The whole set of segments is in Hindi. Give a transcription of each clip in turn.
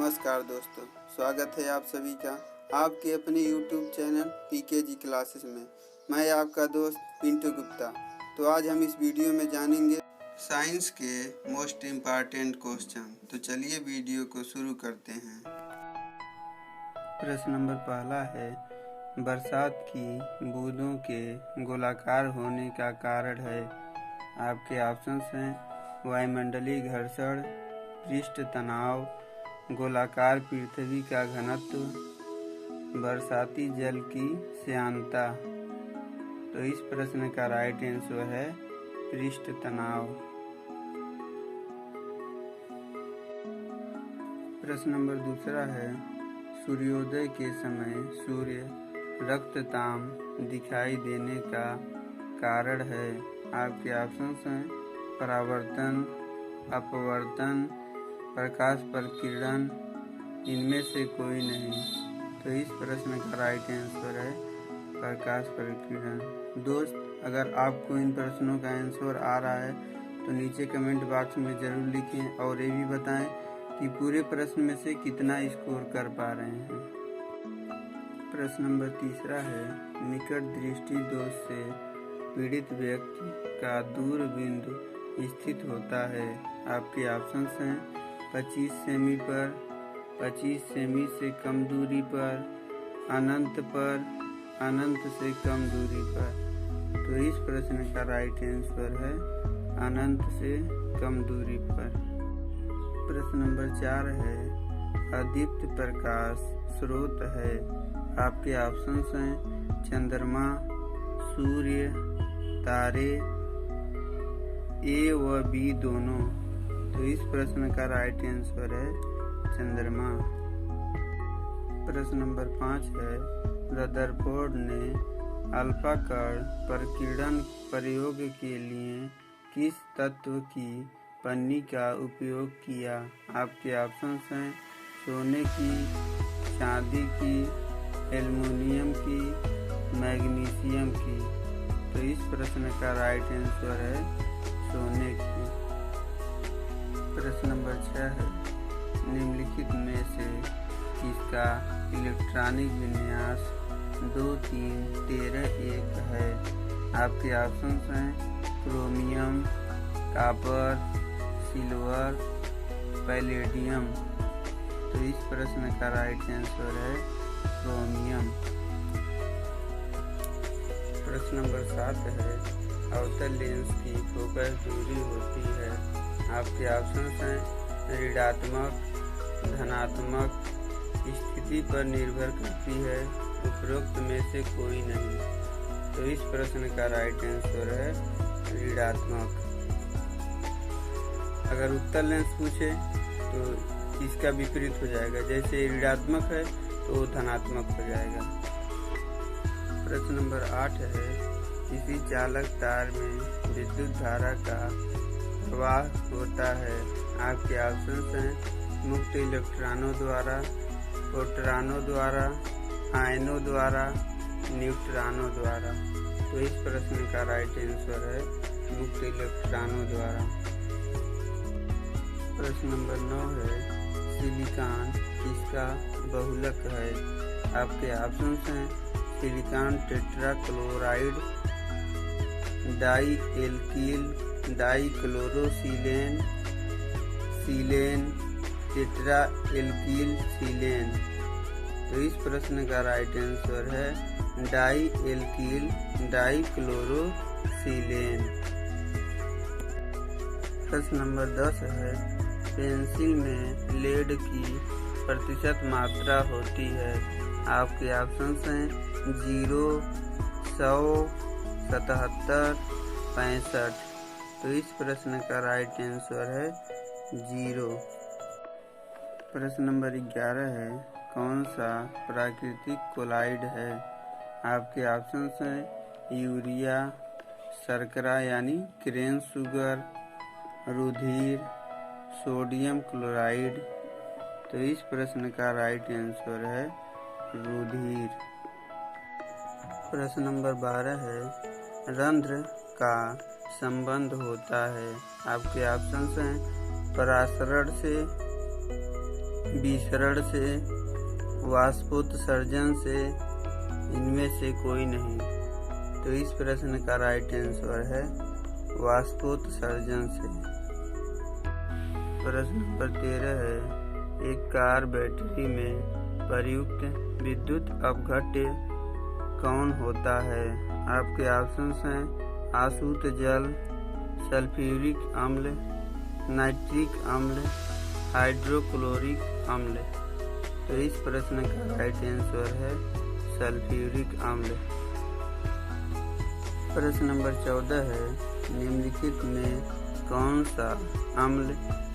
नमस्कार दोस्तों, स्वागत है आप सभी का आपके अपने YouTube चैनल PKG क्लासेस में। मैं आपका दोस्त पिंटू गुप्ता। तो आज हम इस वीडियो में जानेंगे साइंस के मोस्ट इम्पॉर्टेंट क्वेश्चन। तो चलिए वीडियो को शुरू करते हैं। प्रश्न नंबर पहला है, बरसात की बूंदों के गोलाकार होने का कारण है। आपके ऑप्शंस हैं वायुमंडलीय घर्षण, पृष्ठ तनाव, गोलाकार पृथ्वी का घनत्व, बरसाती जल की श्यानता। तो इस प्रश्न का राइट आंसर है पृष्ठ तनाव। प्रश्न नंबर दूसरा है, सूर्योदय के समय सूर्य रक्तताम दिखाई देने का कारण है। आपके ऑप्शंस हैं परावर्तन, अपवर्तन, प्रकाश प्रकीर्णन, इनमें से कोई नहीं। तो इस प्रश्न का राइट आंसर है प्रकाश प्रकीर्णन। दोस्त, अगर आपको इन प्रश्नों का आंसर आ रहा है तो नीचे कमेंट बॉक्स में ज़रूर लिखें और ये भी बताएं कि पूरे प्रश्न में से कितना स्कोर कर पा रहे हैं। प्रश्न नंबर तीसरा है, निकट दृष्टि दोष से पीड़ित व्यक्ति का दूर बिंदु स्थित होता है। आपके ऑप्शंस हैं 25 सेमी पर, 25 सेमी से कम दूरी पर, अनंत पर, अनंत से कम दूरी पर। तो इस प्रश्न का राइट आंसर है अनंत से कम दूरी पर। प्रश्न नंबर 4 है, अदीप्त प्रकाश स्रोत है। आपके ऑप्शंस हैं चंद्रमा, सूर्य, तारे, ए व बी दोनों। तो इस प्रश्न का राइट आंसर है चंद्रमा। प्रश्न नंबर 5 है, रदरफोर्ड ने अल्फा कण प्रकीर्णन प्रयोग के लिए किस तत्व की पन्नी का उपयोग किया। आपके ऑप्शंस हैं सोने की, चांदी की, एल्युमिनियम की, मैग्नीशियम की। तो इस प्रश्न का राइट आंसर है सोने की। प्रश्न नंबर 6 है, निम्नलिखित में से किसका इलेक्ट्रॉनिक विन्यास 2, 3, 13, 1 है। आपके ऑप्शंस हैं क्रोमियम, कॉपर, सिल्वर, पैलेडियम। तो इस प्रश्न का राइट आंसर है क्रोमियम। प्रश्न नंबर 7 है, अवतल लेंस की फोकस दूरी होती है। आपके ऑप्शंस हैं ऋणात्मक, धनात्मक, स्थिति पर निर्भर करती है, उपरोक्त में से कोई नहीं। तो इस प्रश्न का राइट आंसर है ऋणात्मक। अगर उत्तल लेंस पूछे तो इसका विपरीत हो जाएगा, जैसे ऋणात्मक है तो धनात्मक हो जाएगा। प्रश्न नंबर 8 है, किसी चालक तार में विद्युत धारा का प्रवाह होता है। आपके ऑप्शंस हैं मुक्त इलेक्ट्रॉनों द्वारा, प्रोटॉनों द्वारा, आयनों द्वारा, न्यूट्रॉनों द्वारा। तो इस प्रश्न का राइट आंसर है मुक्त इलेक्ट्रॉनों द्वारा। प्रश्न नंबर 9 है, सिलिकॉन किसका बहुलक है। आपके ऑप्शंस हैं silicon tetrachloride, di alkyl, di chlorosilane, silane, tetra alkyl silane. तो इस प्रश्न का राइट आंसर है डाई एल्किल डाई क्लोरोसिलेन। प्रश्न नंबर 10 है, पेंसिल में लेड की प्रतिशत मात्रा होती है। आपके ऑप्शंस हैं 0, 100, 77, 65। तो इस प्रश्न का राइट आंसर है 0। प्रश्न नंबर 11 है, कौन सा प्राकृतिक कोलाइड है। आपके ऑप्शंस हैं यूरिया, शर्करा यानी क्रेन शुगर, रुधिर, सोडियम क्लोराइड। तो इस प्रश्न का राइट आंसर है रुधिर। प्रश्न नंबर 12 है, रंध्र का संबंध होता है। आपके ऑप्शंस हैं परासरण से, विसरण से, वाष्पोत्सर्जन से, इनमें से कोई नहीं। तो इस प्रश्न का राइट आंसर है वाष्पोत्सर्जन से। प्रश्न नंबर 13 है, एक कार बैटरी में प्रयुक्त विद्युत अपघट्य कौन होता है? आपके ऑप्शंस हैं आसुत जल, सल्फ्यूरिक अम्ल, नाइट्रिक अम्ल, हाइड्रोक्लोरिक अम्ल। तो इस प्रश्न का राइट आंसर है सल्फ्यूरिक अम्ल। प्रश्न नंबर 14 है, निम्नलिखित में कौन सा अम्ल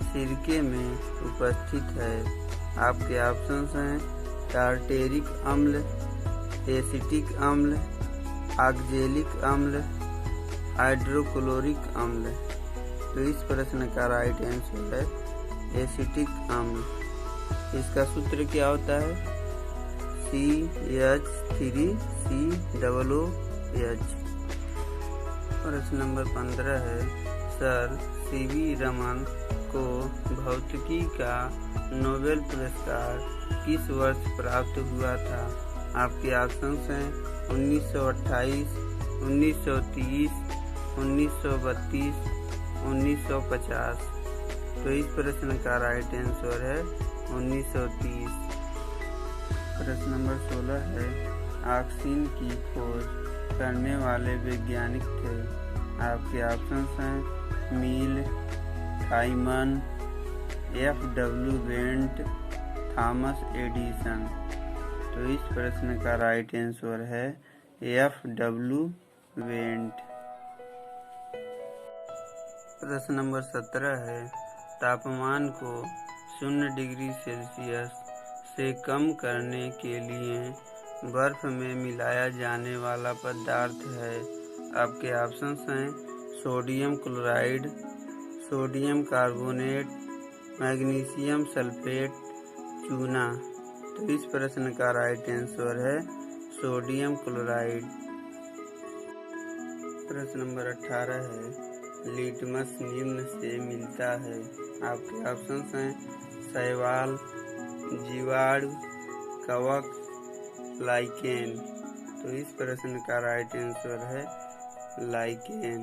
सिरके में उपस्थित है? आपके ऑप्शंस हैं टार्टेरिक अम्ल, एसिटिक अम्ल, ऑक्जेलिक अम्ल, हाइड्रोक्लोरिक अम्ल। तो इस प्रश्न का राइट आंसर है एसिटिक अम्ल। इसका सूत्र क्या होता है? CH3COOH। प्रश्न नंबर 15 है, सर CV रमन को भौतिकी का नोबेल पुरस्कार किस वर्ष प्राप्त हुआ था? आपके ऑप्शंस हैं 1928, 1930, 1932, 1950। तो इस प्रश्न का राइट आंसर है 1930। प्रश्न नंबर 16 है, ऑक्सीजन की खोज करने वाले वैज्ञानिक थे। आपके ऑप्शंस हैं मील, थाइमन, FW वेंट, थॉमस एडिसन। तो इस प्रश्न का राइट आंसर है FW वेंट। प्रश्न नंबर 17 है, तापमान को 0 डिग्री सेल्सियस से कम करने के लिए बर्फ में मिलाया जाने वाला पदार्थ है। आपके ऑप्शंस हैं sodium chloride, sodium carbonate, magnesium sulphate, चूना। तो इस प्रश्न का राइट आंसर है सोडियम क्लोराइड। प्रश्न नंबर 18 है, लिटमस निम्न से मिलता है। आपके ऑप्शंस हैं शैवाल, जीवाणु, कवक, लाइकेन। तो इस प्रश्न का राइट आंसर है लाइकेन।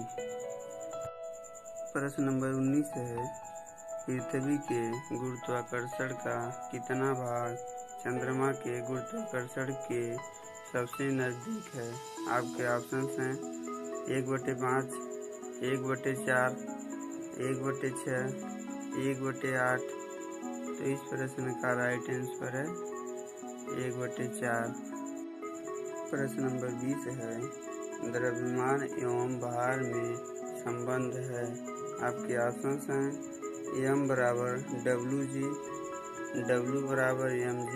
प्रश्न नंबर 19 है, पृथ्वी के गुरुत्वाकर्षण का कितना भाग चंद्रमा के गुरुत्वाकर्षण के सबसे नजदीक है? आपके ऑप्शंस हैं 1/5, 1/4, 1/6, 1/8। तो इस प्रश्न का राइट आंसर है 1/4। प्रश्न नंबर 20 है, द्रव्यमान एवं भार में संबंध है। आपके ऑप्शंस हैं M बराबर WG, W बराबर mg,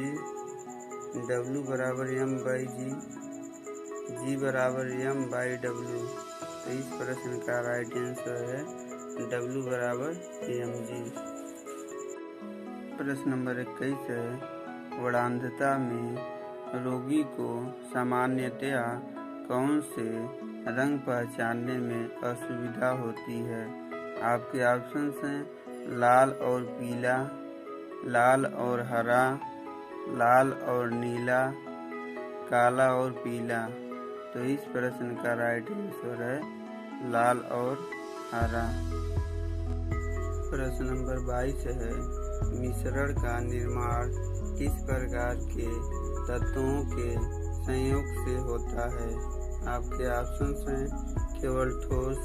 W बराबर m/g, G बराबर m/w। तो इस प्रश्न का राइट आंसर है W बराबर mg। प्रश्न नंबर 21 है, वरांधता में रोगी को सामान्यतया कौन से रंग पहचानने में असुविधा होती है? आपके ऑप्शंस हैं लाल और पीला, लाल और हरा, लाल और नीला, काला और पीला। तो इस प्रश्न का राइट आंसर है लाल और हरा। प्रश्न नंबर 22 है, मिश्रण का निर्माण किस प्रकार के तत्वों के संयोग से होता है? आपके ऑप्शंस हैं केवल ठोस,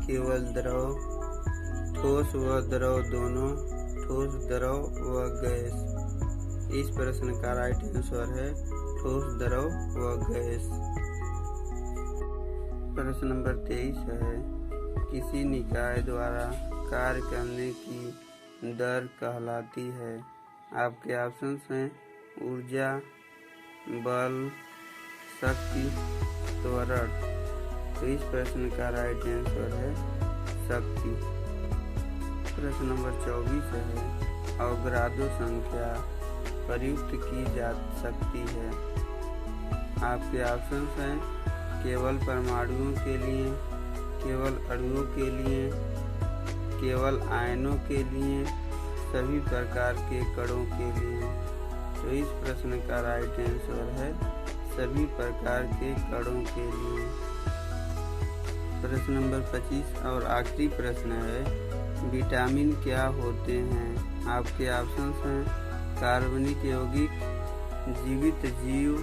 केवल द्रव, ठोस व द्रव दोनों, ठोस द्रव व गैस। इस प्रश्न का राइट आंसर है ठोस द्रव व गैस। प्रश्न नंबर 23 है, किसी निकाय द्वारा कार्य करने की दर कहलाती है? आपके ऑप्शंस हैं ऊर्जा, बल, शक्ति, त्वरण। तो इस प्रश्न का राइट आंसर है शक्ति। प्रश्न नंबर 24 है, अवगाद्रो संख्या प्रयुक्त की जा सकती है? आपके ऑप्शंस हैं केवल परमाणुओं के लिए, केवल अणुओं के लिए, केवल आयनों के लिए, सभी प्रकार के कणों के लिए। तो इस प्रश्न का राइट आंसर है सभी प्रकार के कणों के लिए। प्रश्न नंबर 25 और आखिरी प्रश्न है, विटामिन क्या होते हैं? आपके ऑप्शंस हैं कार्बनिक यौगिक, जीवित जीव,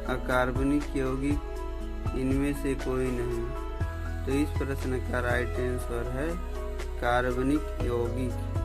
अकार्बनिक यौगिक, इनमें से कोई नहीं। तो इस प्रश्न का राइट आंसर है कार्बनिक यौगिक।